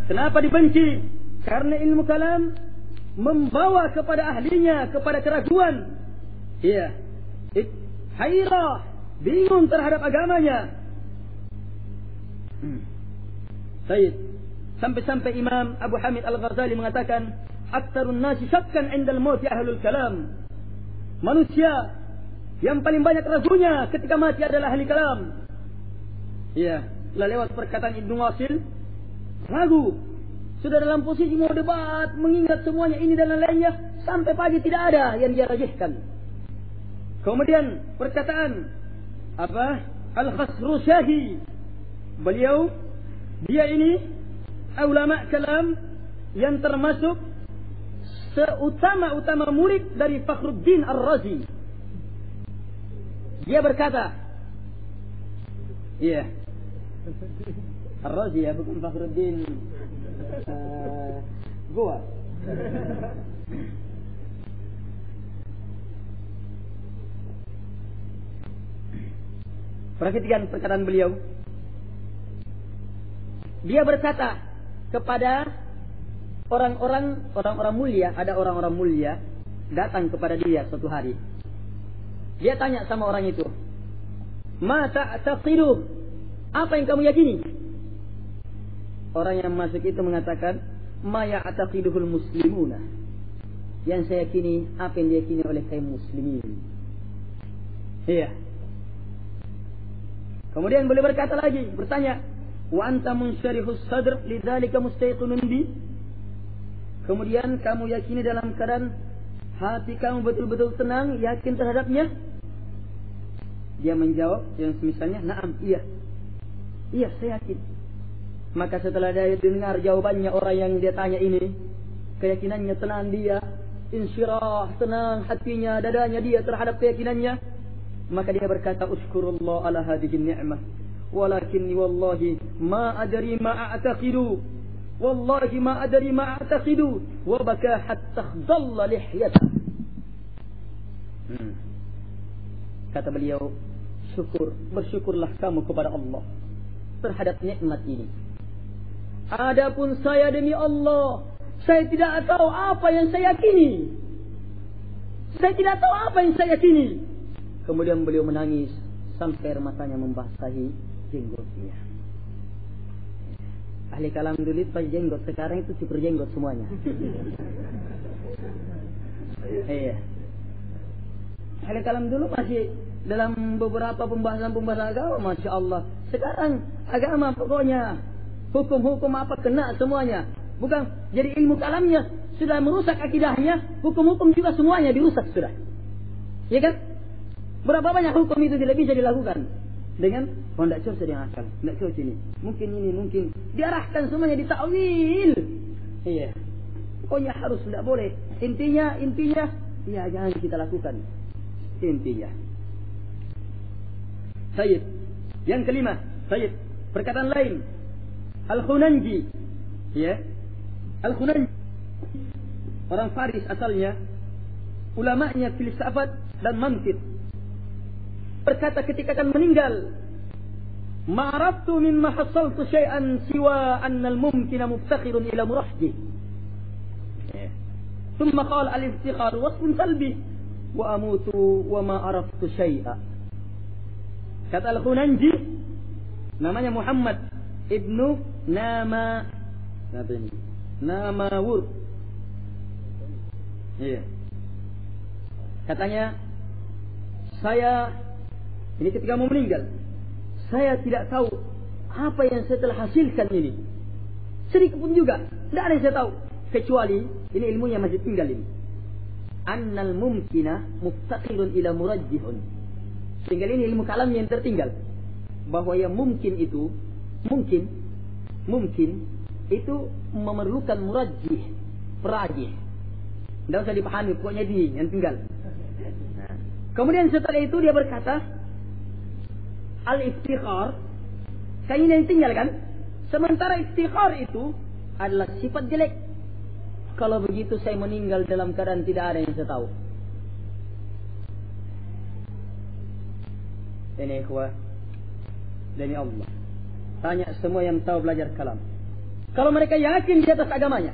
Kenapa dibenci? Karena ilmu kalam membawa kepada ahlinya kepada keraguan. Iya. Hairah, bingung terhadap agamanya. Baik. Sampai-sampai Imam Abu Hamid Al-Ghazali mengatakan, "Aktsarun nasi syakkan 'indal maut ahlul kalam." Manusia yang paling banyak ragunya ketika mati adalah ahli kalam. Iya, lewat perkataan Ibnu Wasil, ragu. Sudah dalam posisi mau debat, mengingat semuanya ini dan lainnya, sampai pagi tidak ada yang dia rajihkan. Kemudian perkataan Al-Khasrusyahi, beliau dia ini ulama kalam yang termasuk seutama-utama murid dari Fakhruddin Ar-Razi. Dia berkata, iya, Ar-Razi ya, bukan Fakhruddin Goa. Perhatikan perkataan beliau. Dia berkata kepada orang-orang mulia, ada orang-orang mulia datang kepada dia suatu hari. Dia tanya sama orang itu, "Ma ta'taqidu?" Apa yang kamu yakini? Orang yang masuk itu mengatakan, "Ma ya'taqiduhul muslimuna." Yang saya yakini apa yang diyakini oleh kaum muslimin. Iya. Kemudian beliau berkata lagi, bertanya, "Wa anta munsyarihus sadr lidzalika mustayqinun bi?" Kemudian kamu yakini dalam keadaan hati kamu betul-betul tenang, yakin terhadapnya? Dia menjawab yang semisalnya, "Na'am, iya. Iya, saya yakin." Maka setelah dia dengar jawabannya orang yang dia tanya ini, keyakinannya tenang dia, insyirah, tenang hatinya, dadanya dia terhadap keyakinannya, maka dia berkata, "Usykurullah ala hadhihi ni'mah, walakinni wallahi ma adri ma a'taqidu. Wallahi ma adri ma a'taqidu." Wa baka hatta khadalla lihyata. Kata beliau, bersyukurlah kamu kepada Allah terhadap nikmat ini. Adapun saya, demi Allah, saya tidak tahu apa yang saya yakini. Saya tidak tahu apa yang saya yakini. Kemudian beliau menangis sampai air matanya membasahi jenggotnya. Ahli kalam dulu pakai jenggot, sekarang itu cukur jenggot semuanya. Iya. Ahli kalam dulu masih dalam beberapa pembahasan agama, Masya Allah. Sekarang agama pokoknya hukum-hukum apa kena semuanya. Bukan, jadi ilmu kalamnya sudah merusak akidahnya, hukum-hukum juga semuanya dirusak sudah. Ya kan? Berapa banyak hukum itu tidak bisa dilakukan dengan tidak cocok dengan akal, tidak cocok ini. Mungkin ini, mungkin diarahkan semuanya ditakwil. Iya. Pokoknya harus, tidak boleh. Intinya, ya jangan kita lakukan. Intinya. Sayyid. Yang kelima, Sayyid. Perkataan lain. Al-Khunanji. Ya. Al-Khunanji. Orang Faris asalnya. Ulama'nya filsafat dan mantiq. Berkata ketika akan meninggal, "Ma'araftu mimma hasaltu syai'an siwa anna al-mumkina muftakhirun ila murahjih." Thumma qala al-iftikhar wasfun salbi wa amutu wa ma araftu syai'a. Kata Al-Khunanji, namanya Muhammad ibnu Namawur. Iya. Katanya, saya ini ketika mau meninggal, saya tidak tahu apa yang saya telah hasilkan ini. Sedikit pun juga, tidak ada yang saya tahu. Kecuali, ini ilmunya masih tinggal ini. Annal mumkina muftaqirun ila murajjihun. Tinggal ini ilmu kalam yang tertinggal. Bahwa yang mungkin itu, mungkin itu memerlukan murajjih, perajih. Tidak usah dipahami, pokoknya di yang tinggal. Kemudian setelah itu dia berkata, al-iftikhar, keinginan yang tinggal kan? Sementara iftikhar itu adalah sifat jelek. Kalau begitu saya meninggal dalam keadaan tidak ada yang saya tahu. Ini ikhwah, demi Allah, tanya semua yang tahu belajar kalam. Kalau mereka yakin di atas agamanya.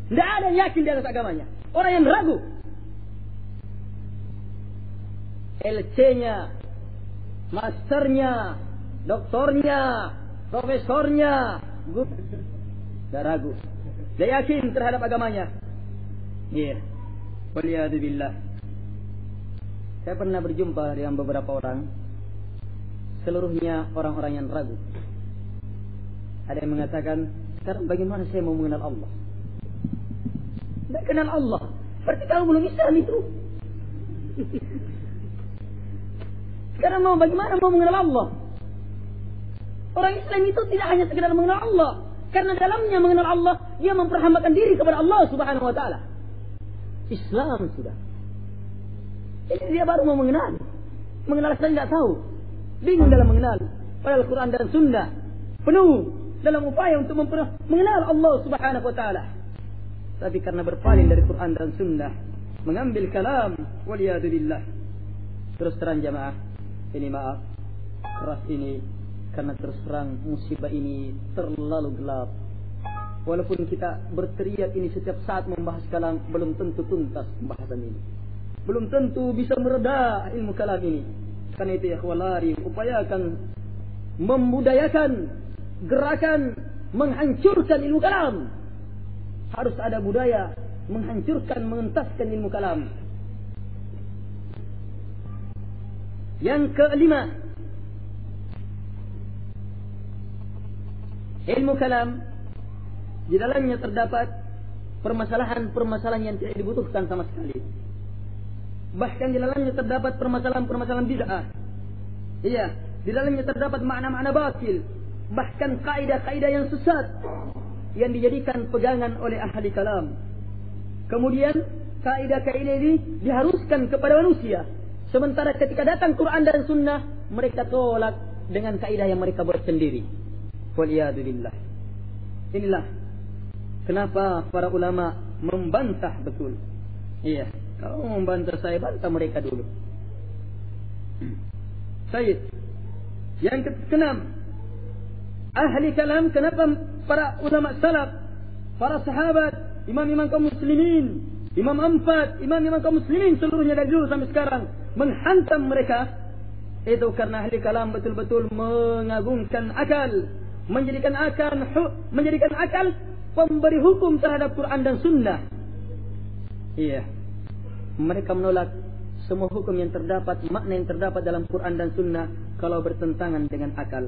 Tidak ada yang yakin di atas agamanya. Orang yang ragu. LC-nya, masternya, doktornya, profesornya, tidak ragu. Dia yakin terhadap agamanya. Iya. Waliyadzubillah. Saya pernah berjumpa dengan beberapa orang. Seluruhnya orang-orang yang ragu. Ada yang mengatakan, sekarang bagaimana saya mau mengenal Allah? Tidak kenal Allah. Berarti kamu belum Islam itu. Sekarang bagaimana mau mengenal Allah? Orang Islam itu tidak hanya sekedar mengenal Allah. Karena dalamnya mengenal Allah, dia memperhambakan diri kepada Allah Subhanahu wa ta'ala. Islam sudah. Jadi dia baru mau mengenal. Mengenal saja tidak tahu. Bingung dalam mengenal. Padahal Quran dan Sunnah penuh dalam upaya untuk mengenal Allah Subhanahu wa ta'ala. Tapi karena berpaling dari Quran dan Sunnah, mengambil kalam, waliyadzubillah. Terus terang jamaah, ini maaf, keras ini, karena terus terang musibah ini terlalu gelap. Walaupun kita berteriak ini setiap saat membahas kalam, belum tentu tuntas pembahasan ini. Belum tentu bisa mereda ilmu kalam ini. Karena itu ya khawalari, upayakan membudayakan gerakan menghancurkan ilmu kalam. Harus ada budaya menghancurkan, mengentaskan ilmu kalam. Yang kelima, ilmu kalam di dalamnya terdapat permasalahan-permasalahan yang tidak dibutuhkan sama sekali. Bahkan di dalamnya terdapat permasalahan-permasalahan bid'ah. Iya, di dalamnya terdapat makna-makna batil, bahkan kaidah-kaidah yang sesat yang dijadikan pegangan oleh ahli kalam. Kemudian kaidah-kaidah ini diharuskan kepada manusia. Sementara ketika datang Quran dan Sunnah, mereka tolak dengan kaidah yang mereka buat sendiri. Waliyadzubillah. Inilah kenapa para ulama membantah betul. Iya, kalau membantah saya, bantah mereka dulu. Sayyid. Yang keenam, ahli kalam. Kenapa para ulama salaf, para sahabat, imam-imam kaum muslimin, imam 4, imam-imam kaum muslimin seluruhnya dari dulu sampai sekarang menghantam mereka? Itu karena ahli kalam betul-betul mengagungkan akal, menjadikan akal pemberi hukum terhadap Quran dan Sunnah. Iya, mereka menolak semua hukum yang terdapat, makna yang terdapat dalam Quran dan Sunnah kalau bertentangan dengan akal.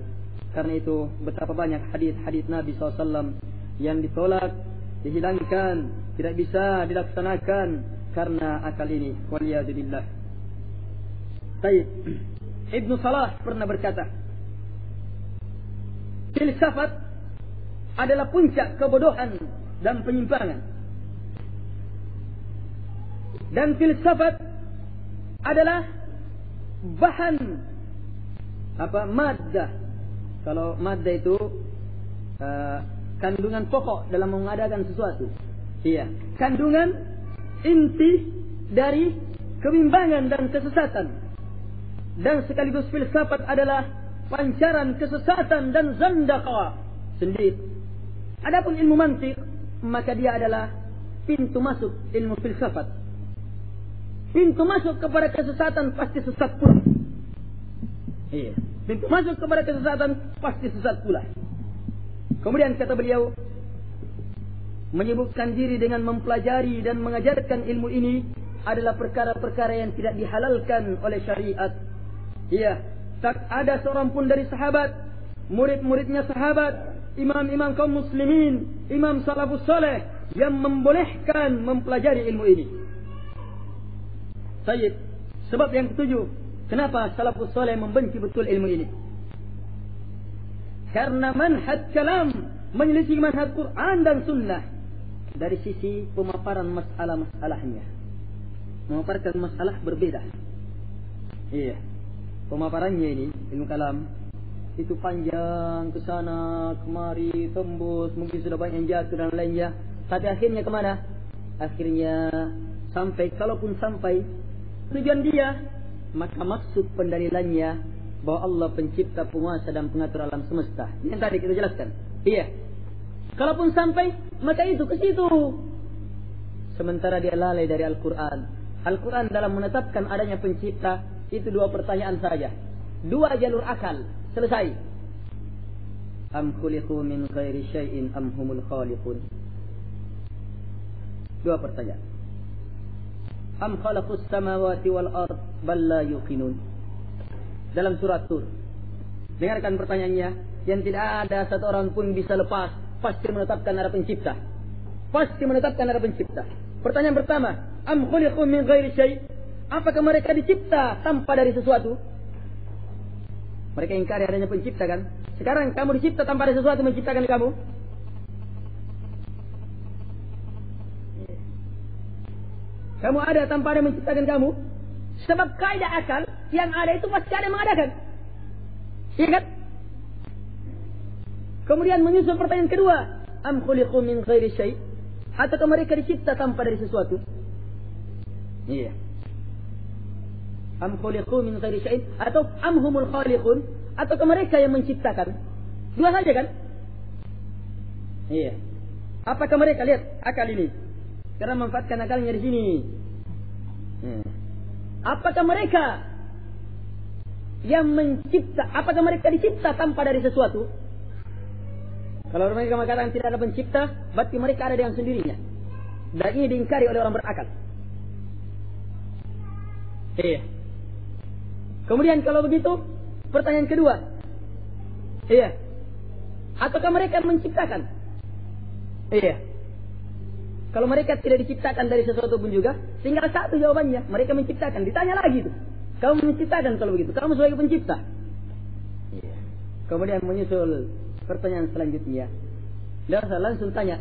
Karena itu betapa banyak hadis-hadis Nabi SAW yang ditolak, dihilangkan, tidak bisa dilaksanakan karena akal ini. Waliyadzubillah. Baik. Ibnu Salah pernah berkata, filsafat adalah puncak kebodohan dan penyimpangan. Dan filsafat adalah bahan maddah. Kalau maddah itu kandungan pokok dalam mengadakan sesuatu. Iya, kandungan inti dari kebimbangan dan kesesatan. Dan sekaligus filsafat adalah pancaran kesesatan dan zandaqah sendiri. Adapun ilmu mantiq, maka dia adalah pintu masuk ilmu filsafat. Pintu masuk kepada kesesatan pasti sesat pula. Iya, pintu masuk kepada kesesatan pasti sesat pula. Kemudian kata beliau, menyibukkan diri dengan mempelajari dan mengajarkan ilmu ini adalah perkara-perkara yang tidak dihalalkan oleh syariat. Iya, tak ada seorang pun dari sahabat, murid-muridnya sahabat, imam-imam kaum muslimin, imam salafus saleh yang membolehkan mempelajari ilmu ini. Sayyid, sebab yang ketujuh, kenapa salafus saleh membenci betul ilmu ini? Karena manhaj kalam menyelisih manhaj Quran dan Sunnah dari sisi pemaparan masalah-masalahnya. Memaparkan masalah berbeda. Iya, pemaparannya ini ilmu kalam itu panjang ke sana kemari, tembus, mungkin sudah banyak yang jatuh dan lainnya. Tapi akhirnya kemana? Akhirnya sampai, kalaupun sampai tujuan dia, maka maksud pendalilannya bahwa Allah pencipta, penguasa dan pengatur alam semesta. Ini yang tadi kita jelaskan. Iya, Kalaupun sampai, maka itu ke situ. Sementara dia lalai dari Al-Quran. Al-Quran dalam menetapkan adanya pencipta, itu 2 pertanyaan saja. 2 jalur akal. Selesai. Am khuliqu min ghairi syai'in am humul khaliqun. 2 pertanyaan. Am khalaqus samawati wal ard bal la yuqinun. Dalam surat Tur. Dengarkan pertanyaannya. Yang tidak ada satu orang pun bisa lepas. Pasti menetapkan ada pencipta. Pasti menetapkan ada pencipta. Pertanyaan pertama. Am khuliqu min ghairi syai'. Apakah mereka dicipta tanpa dari sesuatu? Mereka ingkari adanya pencipta kan? Sekarang kamu dicipta tanpa ada sesuatu menciptakan kamu? Kamu ada tanpa ada menciptakan kamu? Sebab kaidah akal yang ada itu pasti ada yang mengadakan. Iya kan? Kemudian menyusul pertanyaan kedua. Am khuliqu min ghairi syai'. Ataukah mereka dicipta tanpa dari sesuatu? Iya. Am khuliqu min ghairi syai'. Atau am humul khaliqun. Ataukah mereka yang menciptakan? 2 saja kan? Iya. Apakah mereka, lihat akal ini. Karena manfaatkan akalnya di sini. Apakah mereka yang mencipta? Apakah mereka dicipta tanpa dari sesuatu? Kalau mereka mengatakan tidak ada pencipta, berarti mereka ada dengan sendirinya. Dan ini diingkari oleh orang berakal. Iya. Kemudian kalau begitu, pertanyaan kedua. Iya. Ataukah mereka menciptakan? Iya. Kalau mereka tidak diciptakan dari sesuatu pun juga, tinggal satu jawabannya. Mereka menciptakan. Ditanya lagi tuh. Kamu menciptakan kalau begitu. Kamu sebagai pencipta. Iya. Kemudian menyusul pertanyaan selanjutnya. Dan saya langsung tanya.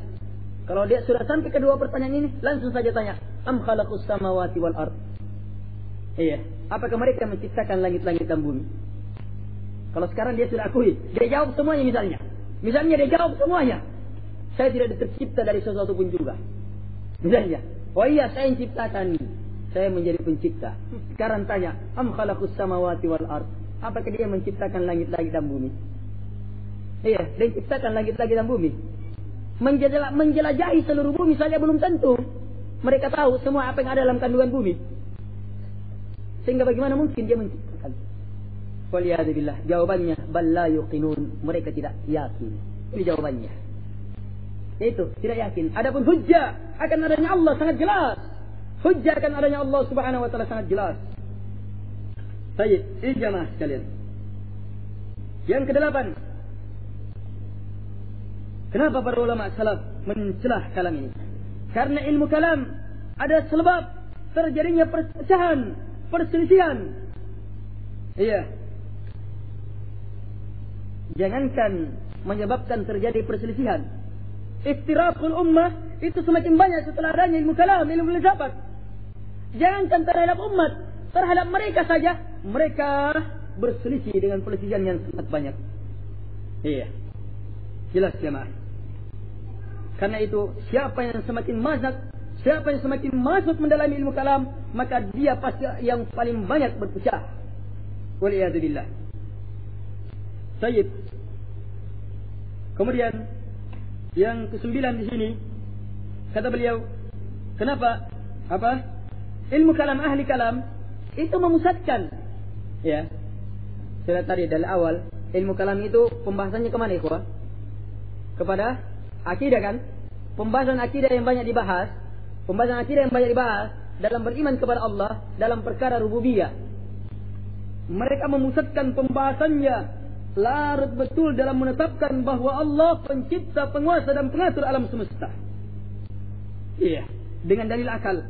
Kalau dia sudah sampai kedua pertanyaan ini, langsung saja tanya. Am khalaqus samawati wal ard. Iya. Apakah mereka menciptakan langit-langit dan bumi? Kalau sekarang dia sudah akui. Dia jawab semuanya misalnya. Misalnya dia jawab semuanya. Saya tidak tercipta dari sesuatu pun juga. Misalnya, oh iya saya yang ciptakan. Saya menjadi pencipta. Sekarang tanya, am khalaqus samawati wal ard. Apakah dia menciptakan langit-langit dan bumi? Iya, dia menciptakan langit-langit dan bumi. Menjelajahi seluruh bumi saja belum tentu. Mereka tahu semua apa yang ada dalam kandungan bumi. Sehingga bagaimana mungkin dia menciptakan? Waliyadzubillah. Jawabannya, bal la yuqinun. Mereka tidak yakin. Ini jawabannya. Itu tidak yakin. Adapun hujjah akan adanya Allah sangat jelas. Hujjah akan adanya Allah Subhanahu wa taala sangat jelas. Baik, ini jamaah sekalian. Yang ke-8. Kenapa para ulama salaf mencelah kalam ini? Karena ilmu kalam ada sebab terjadinya perpecahan, perselisihan. Iya. Jangankan menyebabkan terjadi perselisihan. Iftiraqul ummah itu semakin banyak setelah adanya ilmu kalam, ilmu filsafat. Jangankan terhadap umat, terhadap mereka saja mereka berselisih dengan perselisihan yang sangat banyak. Iya. Jelas jemaah. Karena itu siapa yang semakin mazhab, siapa yang semakin masuk mendalami ilmu kalam, maka dia pasti yang paling banyak berpecah. Waliyadzubillah. Baik. Kemudian yang ke-9 di sini kata beliau, kenapa? Apa? Ilmu kalam, ahli kalam itu memusatkan. Ya. Sudah tadi dari awal, ilmu kalam itu pembahasannya kemana ikhwah? Kepada akidah kan? Pembahasan akidah yang banyak dibahas, pembahasan akidah yang banyak dibahas dalam beriman kepada Allah, dalam perkara rububiyah. Mereka memusatkan pembahasannya larut betul dalam menetapkan bahwa Allah pencipta, penguasa dan pengatur alam semesta. Iya, dengan dalil akal.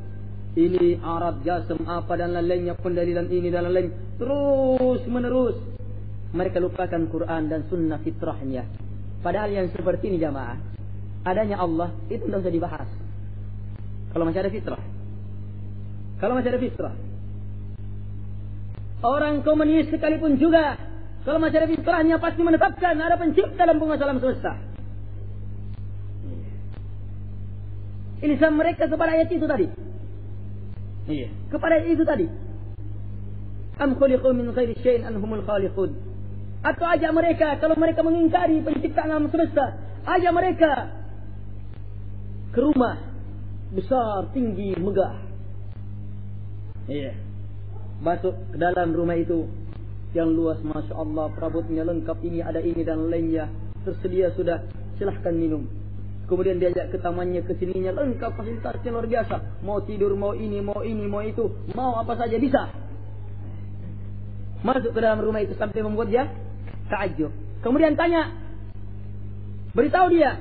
Ini Arab, jasem, apa dan lain-lainnya, pendalilan ini dan lain-lain. Terus menerus. Mereka lupakan Quran dan sunnah fitrahnya. Padahal yang seperti ini jamaah, adanya Allah itu tidak usah dibahas. Kalau masih ada fitrah. Kalau masih ada fitrah. Orang komunis sekalipun juga, kalau masih ada fitrahnya pasti menetapkan ada pencipta dan penguasa alam semesta. Ilham mereka kepada ayat itu tadi. Iya. Kepada ayat itu tadi. Am khuliqu min ghairi syai'in an humul khaliqun. Atau ajak mereka, kalau mereka mengingkari penciptaan alam semesta, Ajak mereka ke rumah besar, tinggi, megah. Iya. Masuk ke dalam rumah itu yang luas, Masya Allah, perabotnya lengkap, ini ada ini dan lainnya. Tersedia sudah, silahkan minum. Kemudian diajak ke tamannya, ke sininya, lengkap fasilitasnya luar biasa. Mau tidur, mau ini, mau itu, mau apa saja bisa. Masuk ke dalam rumah itu sampai membuat dia takjub. Kemudian tanya, beritahu dia,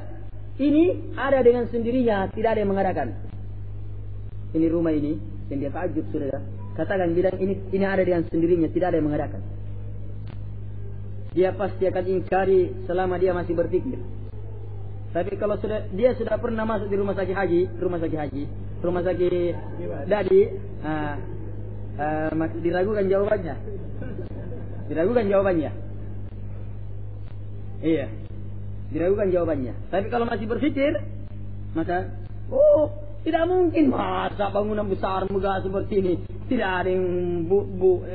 ini ada dengan sendirinya, tidak ada yang mengadakan. Ini rumah ini yang dia takjub, saudara. Katakan, bilang ini ada dengan sendirinya, tidak ada yang mengadakan. Dia pasti akan ingkari selama dia masih berpikir. Tapi kalau dia sudah pernah masuk di rumah sakit dadi, diragukan jawabannya. Iya, diragukan jawabannya. Tapi kalau masih berpikir, maka tidak mungkin, masa bangunan besar megah seperti ini tidak ada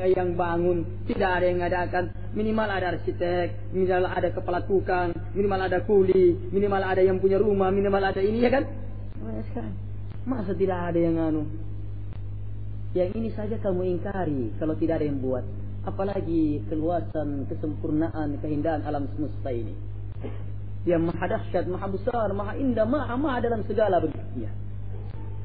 yang bangun, tidak ada yang mengadakan. Minimal ada arsitek, minimal ada kepala tukang, minimal ada kuli, minimal ada yang punya rumah, minimal ada ini, ya kan? Sekarang masa tidak ada yang yang ini saja kamu ingkari kalau tidak ada yang buat, apalagi keluasan, kesempurnaan, keindahan alam semesta ini yang maha dahsyat, maha besar, maha indah, maha dalam segala bentuknya.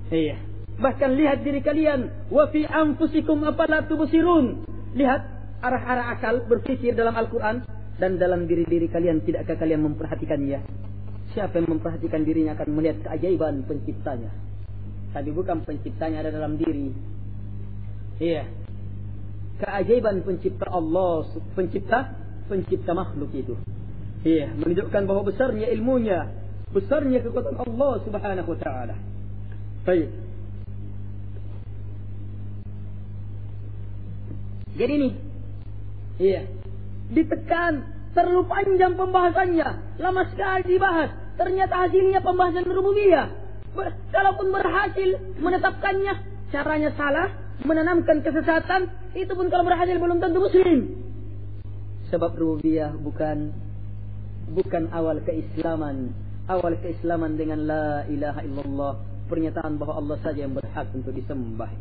Iya. Bahkan lihat diri kalian, wa fi anfusikum afala tubsirun. Lihat arah-arah akal berpikir dalam Al-Quran, dan dalam diri-diri kalian tidakkah kalian memperhatikannya? Siapa yang memperhatikan dirinya akan melihat keajaiban penciptanya. Tapi bukan penciptanya ada dalam diri. Iya. Keajaiban pencipta Allah, pencipta makhluk itu. Iya, menunjukkan bahwa besarnya ilmunya, besarnya kekuatan Allah Subhanahu wa taala. Baik. Jadi ini, iya, ditekan, terlalu panjang pembahasannya, lama sekali dibahas. Ternyata hasilnya pembahasan rububiyah. Kalaupun berhasil menetapkannya, caranya salah, menanamkan kesesatan, itu pun kalau berhasil belum tentu muslim. Sebab rububiyah bukan awal keislaman. Awal keislaman dengan la ilaha illallah, pernyataan bahwa Allah saja yang berhak untuk disembah.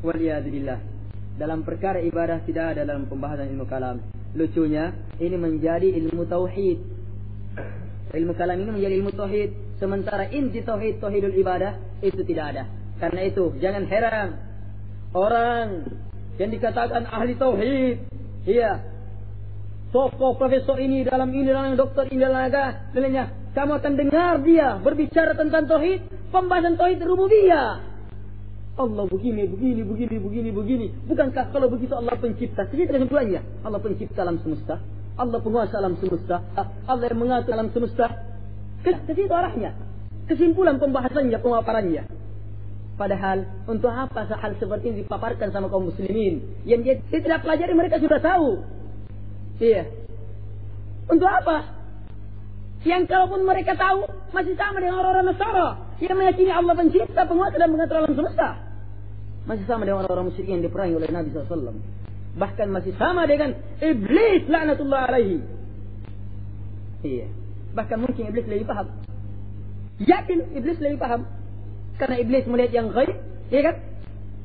Waliyadzubillah. Dalam perkara ibadah tidak ada dalam pembahasan ilmu kalam. Lucunya, ini menjadi ilmu tauhid. Ilmu kalam ini menjadi ilmu tauhid, sementara inti tauhidul ibadah itu tidak ada. Karena itu jangan heran orang yang dikatakan ahli tauhid, iya, tokoh profesor ini dalam dokter ini dalam agama, kamu akan dengar dia berbicara tentang tauhid, pembahasan tauhid rububiyah. Allah begini. Bukankah kalau begitu Allah pencipta? Sesuai dengan kesimpulannya. Allah pencipta alam semesta. Allah penguasa alam semesta. Allah yang mengatur alam semesta. Ke situ arahnya. Kesimpulan pembahasannya, pemaparannya. Padahal untuk apa hal seperti ini dipaparkan sama kaum muslimin? Yang dia tidak pelajari, mereka sudah tahu. Iya. Untuk apa? Yang kalaupun mereka tahu, masih sama dengan orang-orang Nasara yang meyakini Allah pencipta, penguasa dan mengatur alam semesta. Masih sama dengan orang-orang musyrik yang diperangi oleh Nabi SAW. Bahkan masih sama dengan Iblis laknatullah alaihi. Iya. Bahkan mungkin Iblis lebih paham. Yakin Iblis lebih paham. Karena Iblis melihat yang ghaib, iya kan?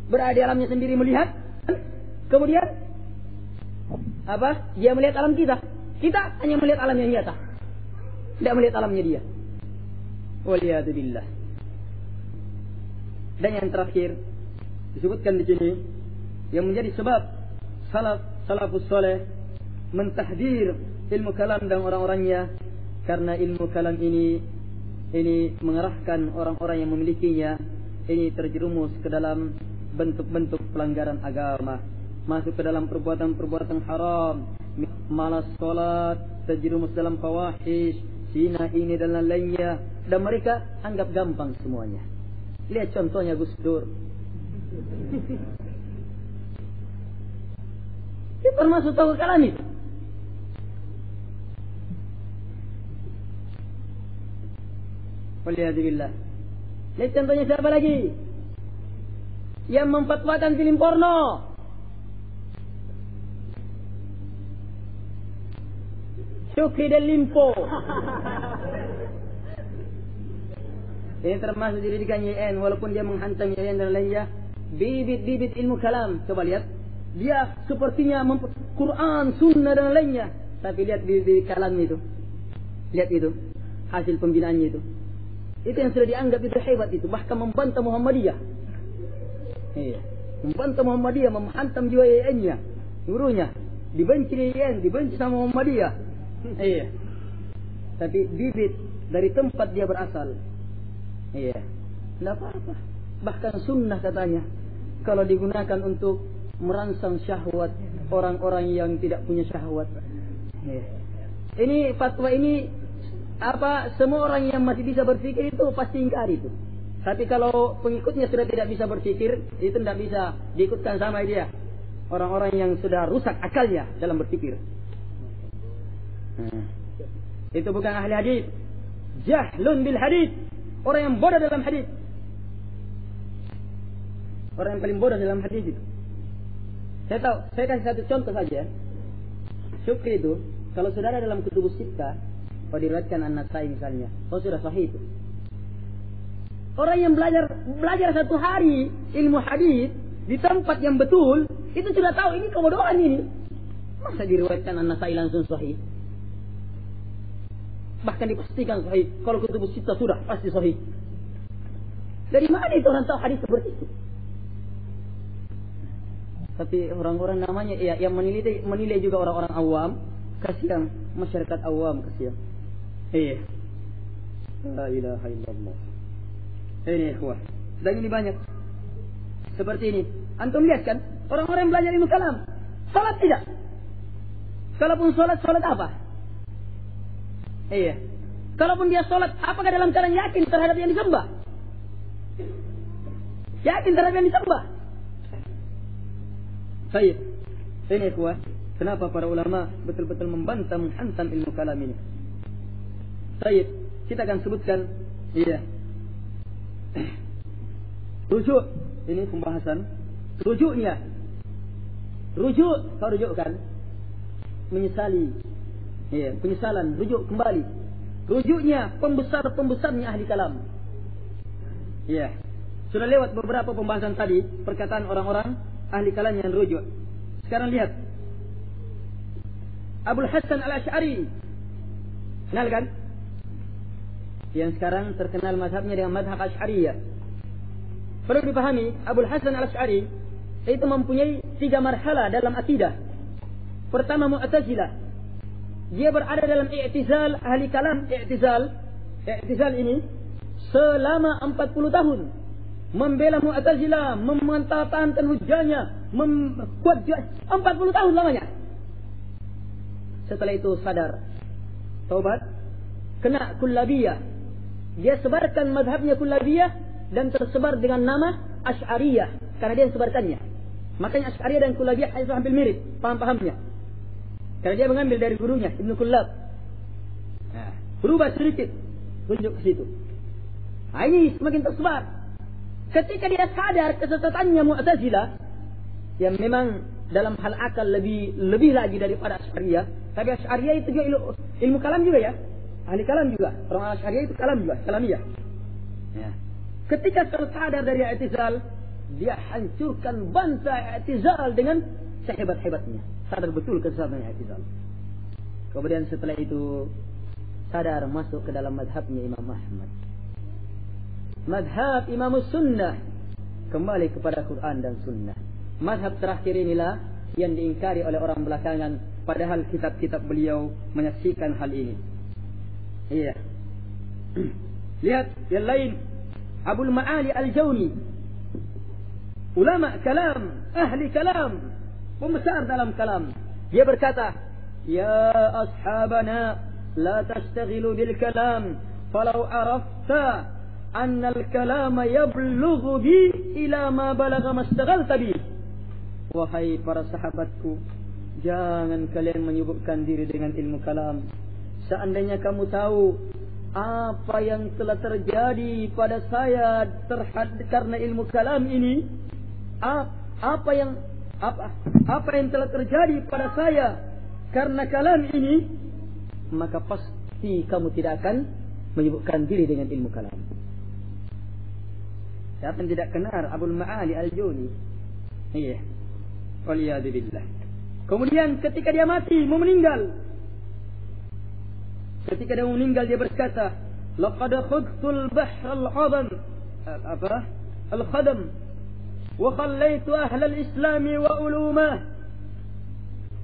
Berada di alamnya sendiri melihat. Kemudian apa? Dia melihat alam kita. Kita hanya melihat alam yang nyata. Tidak melihat alamnya dia. Waliyadzubillah. Dan yang terakhir disebutkan di sini yang menjadi sebab salafus saleh mentahdir ilmu kalam dan orang-orangnya, karena ilmu kalam ini mengarahkan orang-orang yang memilikinya ini terjerumus ke dalam bentuk-bentuk pelanggaran agama, masuk ke dalam perbuatan-perbuatan haram, malas salat, terjerumus dalam fawahish, zina ini dan lainnya, dan mereka anggap gampang semuanya. Lihat contohnya Gus Dur. Itu termasuk tahu kalam itu. Waliyadzubillah. Lihat contohnya siapa lagi? Yang memfatwakan film porno. Syukri dan Limpo. Ini termasuk didikan YN, walaupun dia menghantam YN dan lainnya. Bibit-bibit ilmu kalam. Coba lihat. Dia sepertinya Quran, sunnah dan lainnya. Tapi lihat bibit kalam itu. Lihat itu. Hasil pembinaannya itu. Itu yang sudah dianggap itu hebat itu. Bahkan membantah Muhammadiyah. Iya. Membantah Muhammadiyah, menghantam jiwa YN-nya. Gurunya. Dibenci YN, dibenci sama Muhammadiyah. Iya. Tapi bibit dari tempat dia berasal. Iya. Tidak apa-apa. Bahkan sunnah katanya. Kalau digunakan untuk merangsang syahwat orang-orang yang tidak punya syahwat. Iya. Ini fatwa ini semua orang yang masih bisa berpikir itu pasti ingkar itu. Tapi kalau pengikutnya sudah tidak bisa berpikir, itu tidak bisa diikutkan sama dia. Orang-orang yang sudah rusak akalnya dalam berpikir. Itu bukan ahli hadis. Jahlun bil hadis. Orang yang bodoh dalam hadis. Orang yang paling bodoh dalam hadis itu. Saya kasih satu contoh saja. Syukri itu, kalau saudara dalam kutubus sittah, kalau diriwayatkan An-Nasai misalnya, sudah sahih itu. Orang yang belajar satu hari ilmu hadis di tempat yang betul, itu sudah tahu ini kebodohan ini. Masa diriwayatkan An-Nasai langsung sahih? Bahkan dipastikan sahih. Kalau kutubus sittah sudah pasti sahih. Dari mana itu orang tahu hadis seperti itu? Tapi orang-orang namanya yang menilai juga orang-orang awam, kasihan masyarakat awam, kasihan. Iya. La ilaha illallah. Ini ikhwah. Dan ini banyak. Seperti ini. Antum lihat kan, orang-orang yang belajar ilmu kalam, salat tidak? Kalaupun salat apa? Iya. Kalaupun dia salat, apakah dalam keadaan yakin terhadap yang disembah? Yakin terhadap yang disembah? Baik. Ini ikhwah. Kenapa para ulama betul-betul membantah menghantam ilmu kalam ini? Baik. Kita akan sebutkan. Iya. Rujuk. Ini pembahasan. Rujuknya. Rujuk. Kau rujukkan. Menyesali. Iya. Penyesalan. Rujuk kembali. Rujuknya. Pembesar-pembesarnya ahli kalam. Iya. Sudah lewat beberapa pembahasan tadi. Perkataan orang-orang ahli kalam yang rujuk. Sekarang lihat. Abul Hasan Al-Asy'ari. Kenal kan? Yang sekarang terkenal mazhabnya dengan mazhab Asy'ariyah. Perlu dipahami, Abul Hasan Al-Asy'ari itu mempunyai 3 marhalah dalam akidah. Pertama Mu'tazilah. Dia berada dalam i'tizal ahli kalam, i'tizal ini selama 40 tahun. Membela Mu'tazilah, memantapkan hujahnya, membuat 40 tahun lamanya. Setelah itu sadar, taubat, kena kullabiyah. Dia sebarkan mazhabnya kullabiyah dan tersebar dengan nama Asy'ariyah karena dia sebarkannya. Makanya Asy'ariyah dan kullabiyah hampir mirip paham-pahamnya. Karena dia mengambil dari gurunya Ibnu Kullab. Nah, berubah sedikit tunjuk ke situ. Nah, ini semakin tersebar. Ketika dia sadar kesesatannya Mu'tazilah yang memang dalam hal akal lebih lagi daripada Asy'ariyah, tapi Asy'ariyah itu juga ilmu kalam juga ya. Ahli kalam juga. Orang Asy'ariyah itu kalam juga, kalamiyah. Ya. Ketika sadar dari i'tizal, dia hancurkan bangsa i'tizal dengan sehebat-hebatnya. Sadar betul kesesatan i'tizal. Kemudian setelah itu sadar masuk ke dalam mazhabnya Imam Ahmad. Mazhab Imam Sunnah, kembali kepada Quran dan Sunnah. Mazhab terakhir inilah yang diingkari oleh orang belakangan, padahal kitab-kitab beliau menyaksikan hal ini. Iya. Lihat yang lain. Abul Ma'ali Al-Jawni, ulama kalam, ahli kalam, pembesar dalam kalam. Dia berkata, ya ashabana, la tashtaghilu bil kalam, falau arafta anna al-kalama yablughu bi ila ma balagha mastaghalta bi. Wahai para sahabatku, jangan kalian menyibukkan diri dengan ilmu kalam. Seandainya kamu tahu apa yang telah terjadi pada saya karena ilmu kalam ini, apa yang telah terjadi pada saya karena kalam ini, maka pasti kamu tidak akan menyibukkan diri dengan ilmu kalam. Siapa yang tidak kenal Abul Ma'ali Al-Juni? Iya. Waliyadzubillah. Kemudian ketika dia mati, mau meninggal. Ketika dia meninggal dia berkata, "Laqad khudtul bahr al-'azam." Al-khadam. Wa khallaytu ahla al-islam wa ulumah.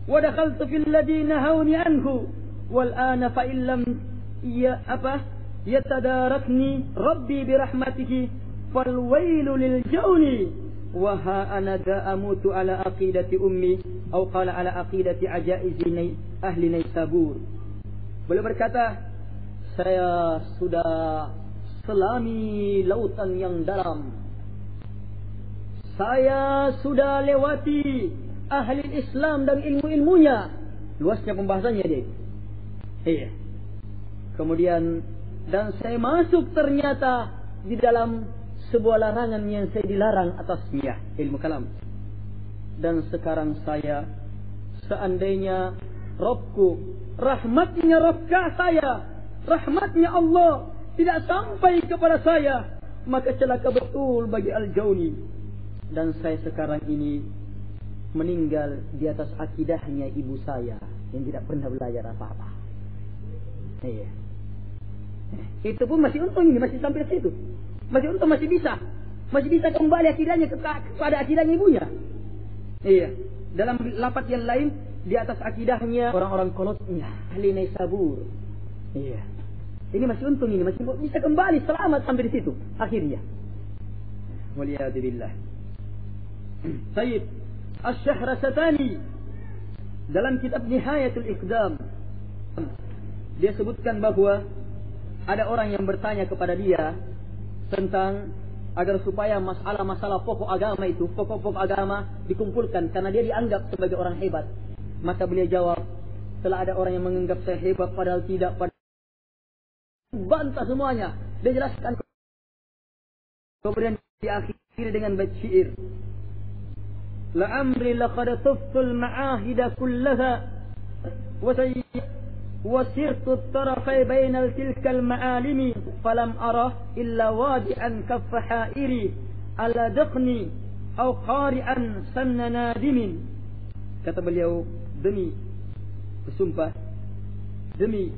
Wa dakhaltu fil ladina nahawni anhu. Wal ana fa illam yatadarakni rabbi bi rahmatihi fal wailu lil jawni wa ha ana amutu ala aqidati ummi atau qala ala aqidati ajaizi ahli Naisabur. Beliau berkata, saya sudah selami lautan yang dalam, saya sudah lewati ahli Islam dan ilmu-ilmunya. Luasnya pembahasannya dia. Iya. Kemudian dan saya masuk ternyata di dalam sebuah larangan yang saya dilarang atasnya, ilmu kalam. Dan sekarang saya, seandainya Rabbku, rahmatnya Rabbkah saya, rahmatnya Allah tidak sampai kepada saya, maka celaka betul bagi Al-Jawni. Dan saya sekarang ini meninggal di atas akidahnya ibu saya yang tidak pernah belajar apa-apa. Iya. Itu pun masih untung ini, masih sampai situ. Masih untung, masih bisa kembali akidahnya kepada akidahnya ibunya. Iya. Dalam lafaz yang lain, di atas akidahnya orang-orang kolotnya, ahli Naisabur. Iya. Ini masih untung ini, masih bisa kembali selamat sampai di situ akhirnya. Waliyadzubillah. Sayyid Asy-Syahrasatani dalam kitab Nihayatul Iqdam, dia sebutkan bahwa ada orang yang bertanya kepada dia tentang agar supaya masalah-masalah pokok agama itu, pokok-pokok agama dikumpulkan karena dia dianggap sebagai orang hebat. Maka beliau jawab, telah ada orang yang menganggap saya hebat padahal tidak, bantah semuanya. Dia jelaskan. Kemudian diakhiri dengan bait syair, la'amri laqad tuftul ma'ahida kullaha وسرت الطرفي بين تلك المعالم فلم أره إلا وادعا كف حائري على دقني أو قارئا سن نادم. Kata beliau, demi bersumpah, demi